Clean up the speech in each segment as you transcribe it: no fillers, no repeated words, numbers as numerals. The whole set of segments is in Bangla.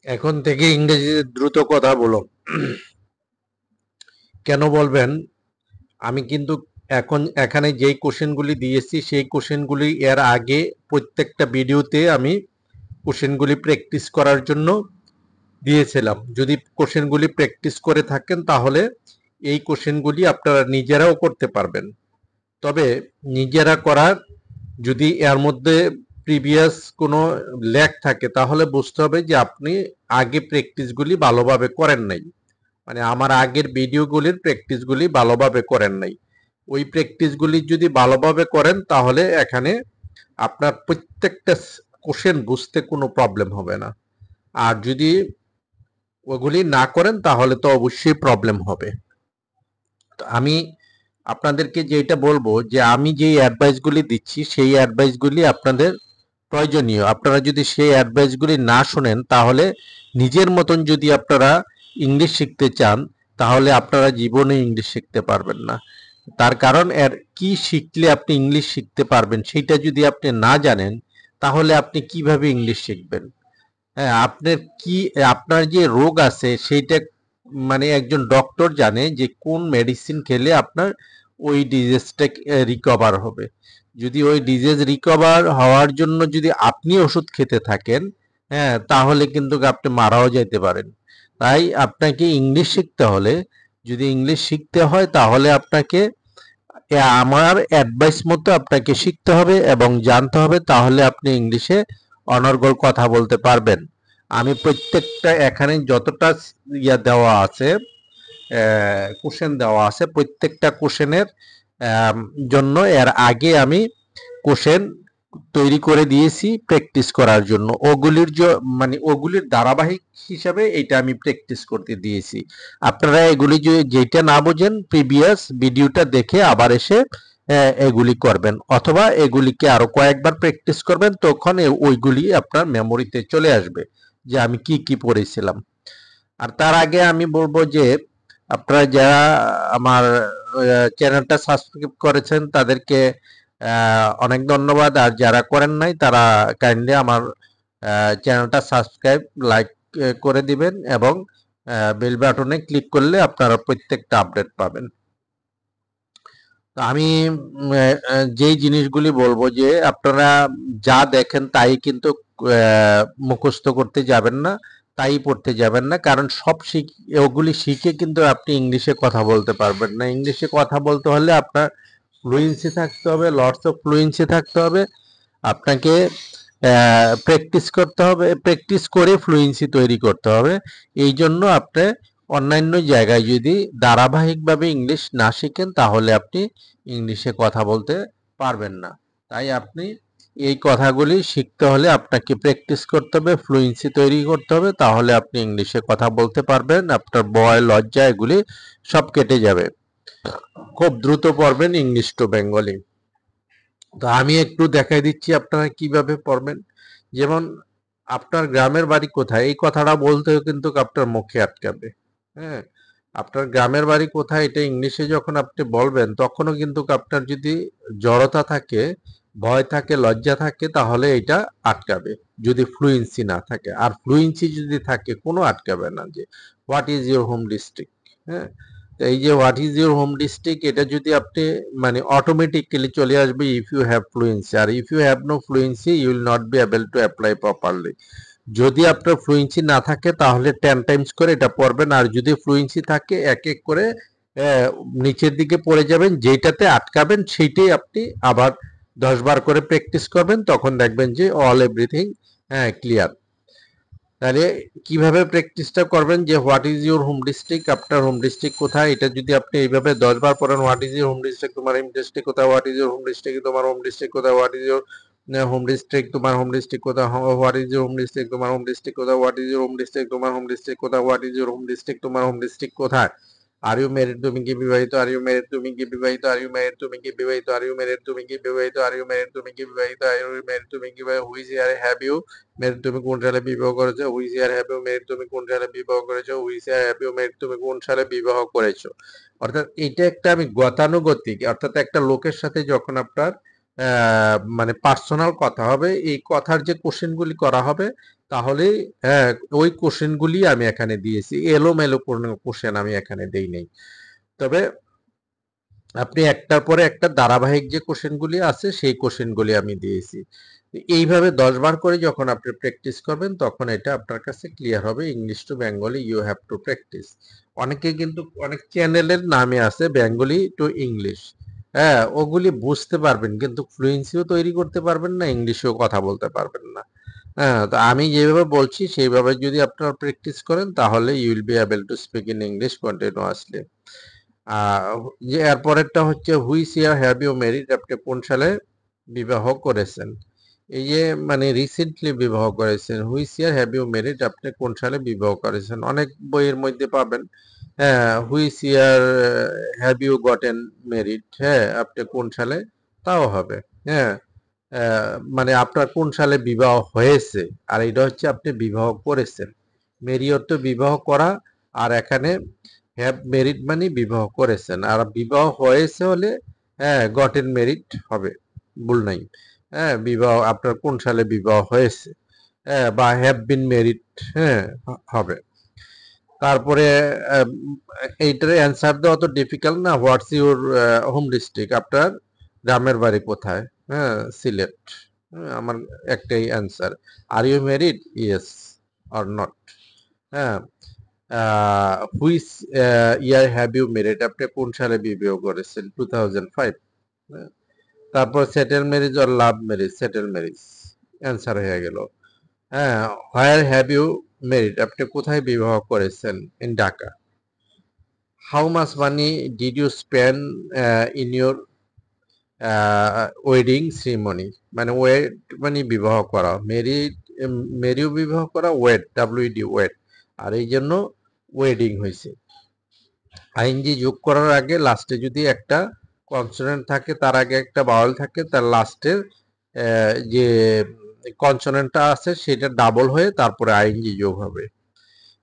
এখন থেকে ইংরেজিতে দ্রুত কথা বলো। কেন বলবেন? আমি কিন্তু এখন এখানে যেই কোশ্চেনগুলি দিয়েছি সেই কোশ্চেনগুলি এর আগে প্রত্যেকটা ভিডিওতে আমি কোশ্চেনগুলি প্র্যাকটিস করার জন্য দিয়েছিলাম। যদি কোশ্চেনগুলি প্র্যাকটিস করে থাকেন তাহলে এই কোশ্চেনগুলি আপনারা নিজেরাও করতে পারবেন। তবে নিজেরা করার যদি এর মধ্যে প্রিভিয়াস কোনো ল্যাক থাকে তাহলে বুঝতে হবে যে আপনি আগে প্র্যাকটিসগুলি ভালোভাবে করেন নাই। মানে আমার আগের ভিডিওগুলির প্র্যাকটিসগুলি ভালোভাবে করেন নাই। ওই প্র্যাকটিসগুলি যদি ভালোভাবে করেন তাহলে এখানে আপনার প্রত্যেকটা কোশ্চেন বুঝতে কোনো প্রবলেম হবে না। আর যদি ওগুলি না করেন তাহলে তো অবশ্যই প্রবলেম হবে। তো আমি আপনাদেরকে যেটা বলবো যে আমি যেই অ্যাডভাইসগুলি দিচ্ছি সেই অ্যাডভাইসগুলি আপনাদের প্রয়োজনীয়। আপনারা যদি সেই অ্যাডভাইসগুলি না শোনেন তাহলে নিজের মতন যদি আপনারা ইংলিশ শিখতে চান তাহলে আপনারা জীবনে ইংলিশ শিখতে পারবেন না। তার কারণ এর কি শিখলে আপনি ইংলিশ শিখতে পারবেন সেটা যদি আপনি না জানেন তাহলে আপনি কিভাবে ইংলিশ শিখবেন? হ্যাঁ, আপনার কি আপনার যে রোগ আছে সেইটা মানে একজন ডক্টর জানে যে কোন মেডিসিন খেলে আপনার ওই ডিজিজটা রিকভার হবে। যদি ওই ডিজিজ রিকভার হওয়ার জন্য যদি আপনি ওষুধ খেতে থাকেন, হ্যাঁ, তাহলে কিন্তু আপনি মারাও যেতে পারেন। তাই আপনাকে ইংলিশ শিখতে হলে, যদি ইংলিশ শিখতে হয় তাহলে আপনাকে আমার অ্যাডভাইস মতো আপনাকে শিখতে হবে এবং জানতে হবে, তাহলে আপনি ইংলিশে অনর্গল কথা বলতে পারবেন। আমি প্রত্যেকটা এখানে যতটা দেওয়া আছে, কোশ্চেন দেওয়া আছে, প্রত্যেকটা কোশ্চেনের জন্য এর আগে আমি কোশ্চেন তৈরি করে দিয়েছি প্র্যাকটিস করার জন্য। ওগুলির মানে ওগুলির ধারাবাহিক হিসাবে এটা আমি প্র্যাকটিস করতে দিয়েছি। আপনারা এগুলি যেটা না বোঝেন প্রিভিয়াস ভিডিওটা দেখে আবার এসে এগুলি করবেন, অথবা এগুলিকে আরো কয়েকবার প্র্যাকটিস করবেন, তখন ওইগুলি আপনার মেমোরিতে চলে আসবে যে আমি কি কি পড়েছিলাম। আর তার আগে আমি বলবো যে আপনারা যারা আমার চ্যানেলটা সাবস্ক্রাইব করেছেন তাদেরকে অনেক ধন্যবাদ। আর যারা করেন নাই তারা কাইন্ডলি আমার চ্যানেলটা সাবস্ক্রাইব লাইক করে দিবেন এবং বেল বাটনে ক্লিক করলে আপনারা প্রত্যেকটা আপডেট পাবেন। তো আমি যেই জিনিসগুলি বলবো যে আপনারা যা দেখেন তাই কিন্তু মুখস্থ করতে যাবেন না, তাই পড়তে যাবেন না, কারণ সব ওগুলি শিখে কিন্তু আপনি ইংলিশে কথা বলতে পারবেন না। ইংলিশে কথা বলতে হলে আপনার ফ্লুয়েন্সি থাকতে হবে, লটস অফ ফ্লুয়েন্সি থাকতে হবে। আপনাকে প্র্যাকটিস করতে হবে, প্র্যাকটিস করে ফ্লুয়েন্সি তৈরি করতে হবে। এই জন্য আপনি অন্যান্য জায়গায় যদি ধারাবাহিকভাবে ইংলিশ না শিখেন তাহলে আপনি ইংলিশে কথা বলতে পারবেন না। তাই আপনি এই কথাগুলি শিখতে হলে আপনাকে প্র্যাকটিস করতে হবে, ফ্লুয়েন্সি তৈরি করতে হবে, তাহলে আপনি ইংলিশে কথা বলতে পারবেন। আপনার ভয় লজ্জা এগুলি সব কেটে যাবে, খুব দ্রুত পড়বেন ইংলিশ টু বেঙ্গলি। তো আমি একটু দেখাই দিচ্ছি আপনারা কিভাবে পড়বেন। যেমন আপনার গ্রামের বাড়ি কোথায়, এই কথাটা বলতেও কিন্তু আপনার মুখে আটকাবে। হ্যাঁ, আপনার গ্রামের বাড়ি কোথায় এটা ইংলিশে যখন আপনি বলবেন তখনও কিন্তু আপনার যদি জড়তা থাকে, ভয় থাকে, লজ্জা থাকে, তাহলে এটা আটকাবে যদি ফ্লুয়েন্সি না থাকে। আর ফ্লুয়েন্সি যদি থাকে কোনো আটকাবে না। যে what is your home district, হ্যাঁ, তো এই যে what is your home district এটা যদি আপনি মানে অটোমেটিক্যালি চলে আসবে ইফ ইউ হ্যাভ ফ্লুয়েন্সি। আর if you have no fluency you will not be able to apply properly. যদি আপনার ফ্লুয়েন্সি না থাকে তাহলে 10 টাইমস করে এটা পড়বেন, আর যদি ফ্লুয়েন্সি থাকে এক এক করে নিচের দিকে পড়ে যাবেন, যেটাতে আটকাবেন সেইটাই আপনি আবার 10 বার করে প্র্যাকটিস করবেন, তখন দেখবেন যে অল এভরিথিং ক্লিয়ার। তাহলে কিভাবে প্র্যাকটিসটা করবেন যে what is your home district, আপনার হোম ডিস্ট্রিক্ট কোথায়, এটা যদি আপনি এইভাবে 10 বার পড়েন, what is your home district, তোমার হোম ডিস্ট্রিক্ট কোথায়, what is your home district, তোমার হোম ডিস্ট্রিক্ট কোথায়, what is your home district, তোমার হোম ডিস্ট্রিক্ট কোথায়, what is your home district, তোমার হোম ডিস্ট্রিক্ট কোথায়, what is your home district, তোমার হোম ডিস্ট্রিক্ট কোথায়, what is your home district, তোমার হোম ডিস্ট্রিক্ট কোথায়। আর ইউ ম্যারিড, তুমি কি বিবাহিত, আর ইউ ম্যারিড, তুমি কি বিবাহিত, আর ইউ ম্যারিড, তুমি কি বিবাহিত, আর ইউ ম্যারিড, তুমি কি বিবাহিত, আর ইউ ম্যারিড, তুমি কি বিবাহিত, আর ইউ ম্যারিড, তুমি কি বিবাহিত, which year have you married, তুমি কোন সালে বিবাহ করেছো, which year have you married, তুমি কোন সালে বিবাহ করেছো, which year have you married, তুমি কোন সালে বিবাহ করেছো। অর্থাৎ এটা একটা আমি গতানুগতিক, অর্থাৎ একটা লোকের সাথে যখন আপনার মানে পার্সোনাল কথা হবে, এই কথার যে কোশ্চেনগুলি করা হবে তাহলে ওই কোশ্চেনগুলি আমি এখানে দিয়েছি, এলোমেলো কোনো কোশ্চেন আমি এখানে দেই নাই। তবে আপনি একটার পরে একটা ধারাবাহিক যে কোশ্চেনগুলি আছে সেই কোশ্চেনগুলি আমি দিয়েছি। এইভাবে 10 বার করে যখন আপনি প্র্যাকটিস করবেন তখন এটা আপনার কাছে ক্লিয়ার হবে। English to Bengali you have to practise. অনেকে কিন্তু অনেক চ্যানেলের নামে আছে বেঙ্গলি টু ইংলিশ, হ্যাঁ ওগুলি বুঝতে পারবেন কিন্তু ফ্লুয়েন্সিও তৈরি করতে পারবেন না, ইংলিশেও কথা বলতে পারবেন না। হ্যাঁ, তো আমি যেভাবে বলছি সেইভাবে যদি আপনারা প্র্যাকটিস করেন তাহলে you will be able to speak in English continuously. যে এরপরেরটা হচ্ছে which year have you married, আপনি কোন সালে বিবাহ করেছেন। এই যে মানে রিসেন্টলি বিবাহ করেছেন, which year have you married, আপনি কোন সালে বিবাহ করেছেন। অনেক বইয়ের মধ্যে পাবেন হ্যাঁ which year have you gotten married, হ্যাঁ আপনি কোন সালে, তাও হবে। হ্যাঁ মানে আপনার কোন সালে বিবাহ হয়েছে, আর এটা হচ্ছে আপনি বিবাহ করেছেন। মেরি অর্থ বিবাহ করা, আর এখানে হ্যাভ মেরিড মানে বিবাহ করেছেন, আর বিবাহ হয়েছে হলে হ্যাঁ গটেন মেরিড হবে, ভুল নাই। হ্যাঁ বিবাহ আপনার কোন সালে বিবাহ হয়েছে, হ্যাঁ বা হ্যাভ বিন মেরিড, হ্যাঁ হবে। তারপরে আহ, এইটার অ্যান্সার দেওয়া অত ডিফিকাল্ট না। হোয়াটস ইউর হোম ডিস্ট্রিক্ট, আপনার গ্রামের বাড়ি কোথায়, হ্যাঁ সিলেট। আমার একটাই answer. Are you married, yes or not. হ্যাঁ which year have you married, আপনি কোন সালে বিবাহ করেছেন, 2005। তারপর settle marriage or love marriage, settle marriage answer হয়ে গেল। হ্যাঁ হোয়ার হ্যাভ ইউ ম্যারিড, আপনি কোথায় বিবাহ করেছেন, in Dhaka. How much money did you spend in your wedding ceremony, মানে ওয়েড মানে বিবাহ করা, মেরিও বিবাহ করা, ওয়েড ডাব্লিউডি ওয়েড, আর এই জন্য ওয়েডিং হয়েছে। আইএনজি যোগ করার আগে লাস্টে যদি একটা কনসোনেন্ট থাকে, তার আগে একটা বাউল থাকে, তার লাস্টের যে কনসোনেন্টটা আছে সেটা ডাবল হয়ে তারপরে আইএনজি যোগ হবে।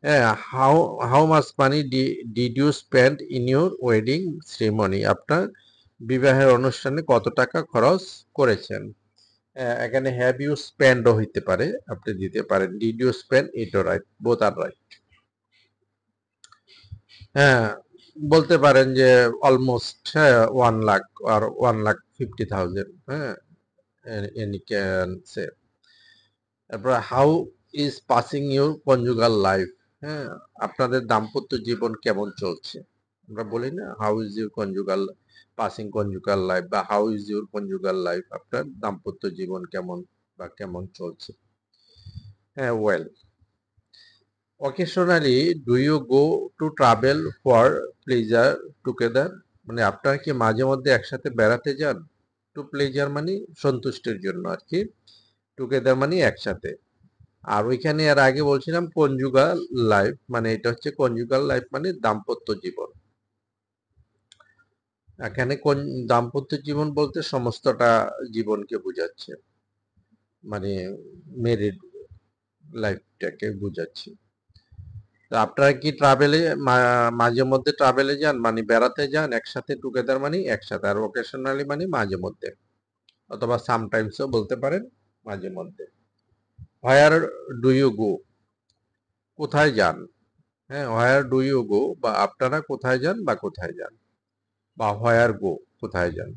হ্যাঁ how how much money did you spend in your wedding ceremony, আপনার বিবাহের অনুষ্ঠানে কত টাকা খরচ করেছেন। এখানে হ্যাভ ইউ স্পেন্ডও হইতে পারে, আপনি দিতে পারেন ডিড ইউ স্পেন্ড, ইটও রাইট, বোথ আর রাইট। হ্যাঁ বলতে পারেন যে অলমোস্ট, হ্যাঁ 1 লাখ আর 1,50,000, হ্যাঁ এনি ক্যান সে। তারপর how is passing your conjugal life, হ্যাঁ আপনাদের দাম্পত্য জীবন কেমন চলছে। আমরা বলি না how is your conjugal, passing conjugal life বা how is your conjugal life, আপনার দাম্পত্য জীবন কেমন বা কেমন চলছে। হ্যাঁ well. Occasionally do you go to travel for pleasure together, মানে আপনারা কি মাঝে মধ্যে একসাথে বেড়াতে যান। টু প্লেজার মানে সন্তুষ্টির জন্য আর কি, টুগেদার মানে একসাথে। আর ওইখানে এর আগে বলছিলাম কনজুগাল লাইফ, মানে এটা হচ্ছে কনজুগাল লাইফ মানে দাম্পত্য জীবন। এখানে দাম্পত্য জীবন বলতে সমস্তটা জীবনকে বোঝাচ্ছে, মানে মেরিড লাইফটাকে বোঝাচ্ছে। তো আপনারা কি ট্রাভেলে মাঝে মধ্যে ট্রাভেলে যান, মানে বেড়াতে যান একসাথে, টুগেদার মানে একসাথে, আর ওকেশনালি মানে মাঝে মধ্যে, অথবা সামটাইমসও বলতে পারেন, মাঝে মধ্যে। হোয়ার ডু ইউ গো, কোথায় যান। হ্যাঁ হোয়ার ডু ইউ গো বা আপনারা কোথায় যান বা কোথায় যান, বা হোয়ার গো কোথায় যান।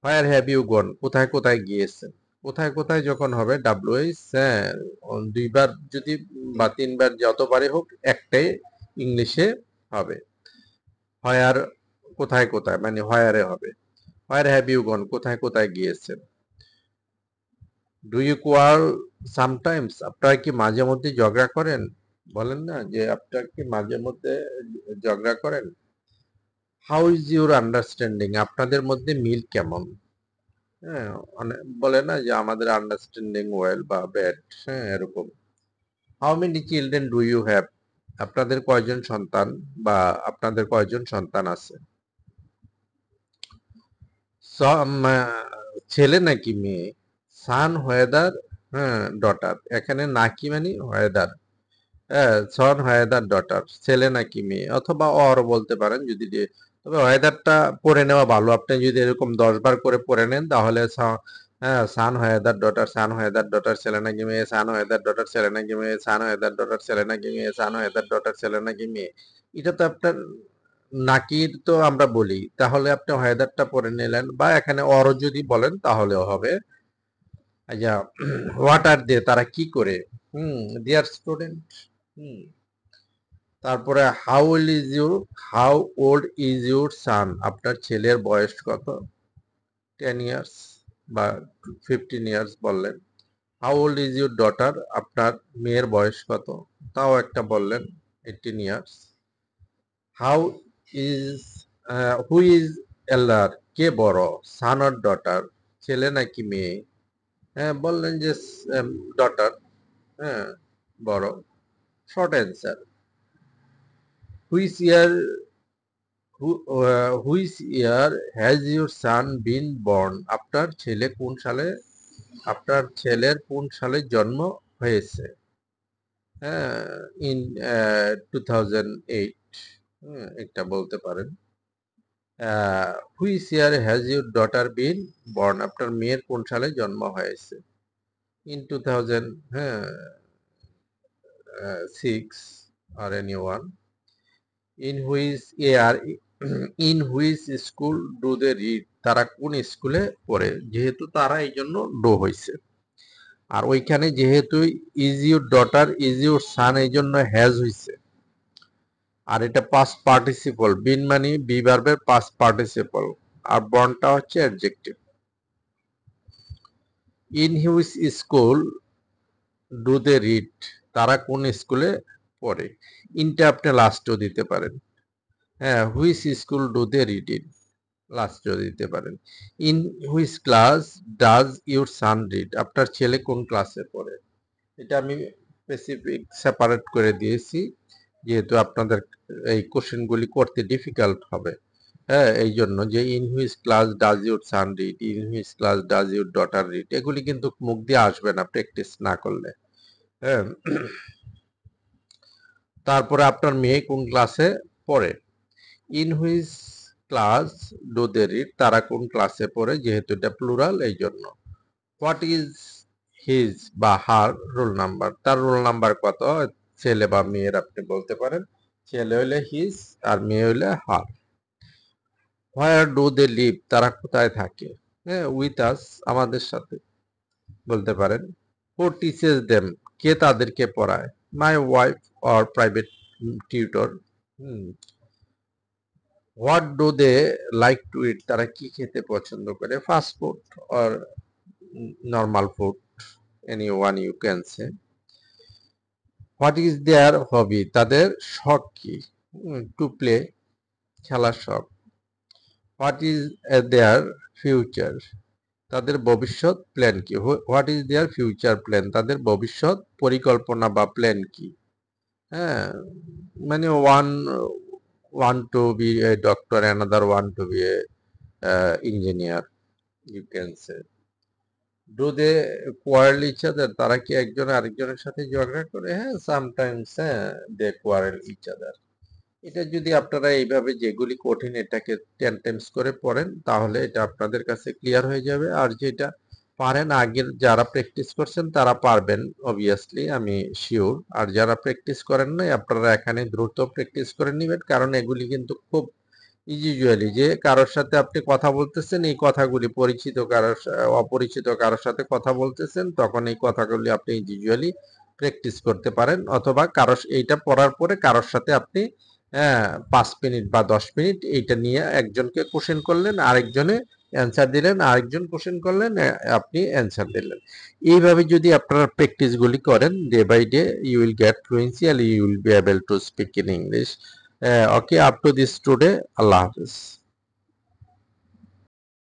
হোয়ার হ্যাভ ইউ গন, কোথায় কোথায় গিয়েছেন। কোথায় কোথায় যখন হবে ডাব্লিউএইচ, হ্যাঁ 2 বার যদি বা 3 বার যতবারই হোক একটাই ইংলিশে হবে। হোয়ার কোথায় কোথায় মানে হোয়ারে হবে। হোয়ার হ্যাভ ইউ গন, কোথায় কোথায় গিয়েছেন। ডু ইউ কোয়াল সামটাইমস, আপনারা কি মাঝে মধ্যে ঝগড়া করেন। বলেন না যে আপনারা কি মাঝে মধ্যে ঝগড়া করেন। হাউ ইজ ইউর আন্ডারস্ট্যান্ডিং, আপনাদের মধ্যে মিল কেমন। হ্যাঁ অনেক বলে না যে আমাদের আন্ডারস্ট্যান্ডিং ওয়েল বা ব্যাড, হ্যাঁ এরকম। How many children do you have, আপনাদের কয়জন সন্তান বা আপনাদের কয়জন সন্তান আছে। ছেলে নাকি মেয়ে, সান হোয়েদার, হ্যাঁ ডটার, এখানে নাকি মানে হোয়েদার, হ্যাঁ সন হোয়েদার ডটার, ছেলে নাকি মেয়ে, অথবা অর বলতে পারেন যদি তবে ওয়েদারটা পড়ে নেওয়া ভালো। আপনি যদি এরকম 10 বার করে পড়ে নেন তাহলে হ্যাঁ, সান ওয়েদার ডটার, সান ওয়েদার ডটার, ছেলে নাকি মেয়ে, সান ওয়েদার ডটার, ছেলে নাকি মেয়ে, সান ওয়েদার ডটার, ছেলে নাকি মেয়ে, সান ওয়েদার ডটার, ছেলে নাকি মেয়ে। এটা তো আপনার নাকির তো আমরা বলি, তাহলে আপনি ওয়েদারটা পড়ে নিলেন, বা এখানে অরও যদি বলেন তাহলেও হবে। আচ্ছা, হোয়াট আর দে, তারা কি করে? দেয়ার স্টুডেন্ট। হুম তারপরে হাউ ওল্ড ইজ ইউর সান, আপনার ছেলের বয়স কত? 10 ইয়ার্স বা 15 ইয়ার্স বললেন। How old is your daughter, আপনার মেয়ের বয়স কত? তাও একটা বললেন, 18 years. How is who is elder, কে বড়? সান অর ডটার, ছেলে নাকি মেয়ে? হ্যাঁ, বললেন যে ডটার। হ্যাঁ, বড়। Short answer. Which year which year has your son been born, আপনার ছেলে কোন সালে, আপনার ছেলের কোন সালে জন্ম হয়েছে? হ্যাঁ, ইন 2008। এটা বলতে পারেন। Which year has your daughter been born, আপনার মেয়ের কোন সালে জন্ম হয়েছে? ইন 2000, হ্যাঁ, 6 or anyone. In which year in which school do they read, তারা কোন স্কুলে পড়ে? যেহেতু তারা এই জন্য ডো হয়েছে। আর ওইখানে যেহেতু is your daughter is your সান, এই জন্য হ্যাজ হয়েছে। আর এটা পাস্ট পার্টিসিপল, বিন মানে বি ভার্বের পাস্ট পার্টিসিপল, আর বর্নটা হচ্ছে adjective. In which school do they read, তারা কোন স্কুলে পড়ে? ইনটা আপনি লাস্টও দিতে পারেন। হ্যাঁ, which school do they read in, লাস্টও দিতে পারেন। In which class does your son read, আপনার ছেলে কোন ক্লাসে পড়ে? এটা আমি স্পেসিফিক সেপারেট করে দিয়েছি, যেহেতু আপনাদের এই কোশ্চেনগুলি করতে ডিফিকাল্ট হবে। হ্যাঁ, এই জন্য যে in which class does your son read, in which class does your daughter read, এগুলি কিন্তু মুখ দিয়ে আসবে না প্র্যাকটিস না করলে। হ্যাঁ, তারপরে আপনার মেয়ে কোন ক্লাসে পড়ে? In which class do they read, তারা কোন ক্লাসে পড়ে, যেহেতু এটা প্লুরাল এই জন্য। হোয়াট ইজ হিজ বা হার রোল নাম্বার, তার রোল নাম্বার কত? ছেলে বা মেয়ের আপনি বলতে পারেন। ছেলে হইলে হিজ আর মেয়ে হইলে হার। হোয়ার ডু দে লিভ, তারা কোথায় থাকে? হ্যাঁ, উইথ আস, আমাদের সাথে বলতে পারেন। হু টিচেস দেম, কে তাদেরকে পড়ায়? My wife or private tutor. What do they like to eat, তারা কি খেতে পছন্দ করে? Fast food or normal food, any one you can say. What is their hobby, তাদের শখ কি? টু প্লে, খেলার শখ। হোয়াট ইজ দেয়ার ফিউচার, তাদের ভবিষ্যৎ প্ল্যান কি? What is their future plan, তাদের ভবিষ্যৎ পরিকল্পনা বা প্ল্যান কি? হ্যাঁ, মানে one to be a doctor, another one to be a engineer, you can say. Do they quarrel each other, তারা কি একজন আরেকজনের সাথে ঝগড়া করে? হ্যাঁ, সামটাইমস, হ্যাঁ, দে কোয়ারেল ইচ আদার। এটা যদি আপনারা এইভাবে যেগুলি কঠিন এটাকে 10 টাইমস করে পড়েন তাহলে এটা আপনাদের কাছে ক্লিয়ার হয়ে যাবে। আর যেটা পারেন, আগের যারা প্র্যাকটিস করছেন তারা পারবেন অবভিয়াসলি, আমি শিওর। আর যারা প্র্যাকটিস করেন নাই আপনারা এখানে দ্রুত প্র্যাকটিস করে নেবেন, কারণ এগুলি কিন্তু খুব ইউজুয়ালি যে কারোর সাথে আপনি কথা বলতেছেন, এই কথাগুলি পরিচিত কারোর অপরিচিত কারোর সাথে কথা বলতেছেন, তখন এই কথাগুলি আপনি ইউজুয়ালি প্র্যাকটিস করতে পারেন, অথবা কারোর এইটা পড়ার পরে কারোর সাথে আপনি 5 মিনিট বা 10 মিনিট এইটা নিয়ে একজনকে কোশ্চেন করলেন, আরেকজনে অ্যান্সার দিলেন, আরেকজন কোশ্চেন করলেন, আপনি অ্যান্সার দিলেন। এইভাবে যদি আপনারা প্র্যাকটিসগুলি করেন day by day, you will get fluency and you will be able to speak in English. Okay, up to this today. Allah Hafiz.